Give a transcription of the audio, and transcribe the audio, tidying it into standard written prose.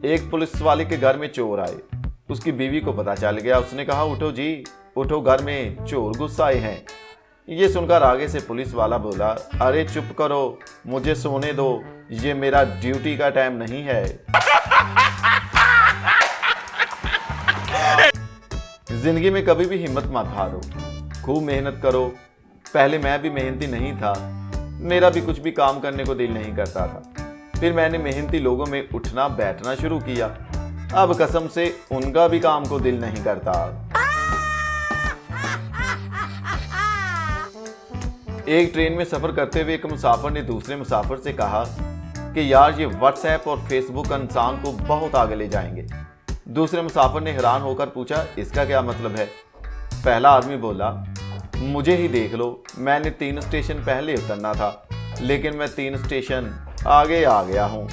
एक पुलिस वाले के घर में चोर आए। उसकी बीवी को पता चल गया। उसने कहा, उठो जी उठो, घर में चोर घुस आए हैं। ये सुनकर आगे से पुलिस वाला बोला, अरे चुप करो, मुझे सोने दो, ये मेरा ड्यूटी का टाइम नहीं है। जिंदगी में कभी भी हिम्मत मत हारो, खूब मेहनत करो। पहले मैं भी मेहनती नहीं था, मेरा भी कुछ भी काम करने को दिल नहीं करता था। फिर मैंने मेहनती लोगों में उठना बैठना शुरू किया। अब कसम से उनका भी काम को दिल नहीं करता। एक ट्रेन में सफर करते हुए एक मुसाफिर ने दूसरे मुसाफिर से कहा कि यार ये व्हाट्सएप और फेसबुक इंसान को बहुत आगे ले जाएंगे। दूसरे मुसाफिर ने हैरान होकर पूछा, इसका क्या मतलब है? पहला आदमी बोला, मुझे ही देख लो, मैंने 3 स्टेशन पहले उतरना था, लेकिन मैं 3 स्टेशन आगे आ गया हूँ।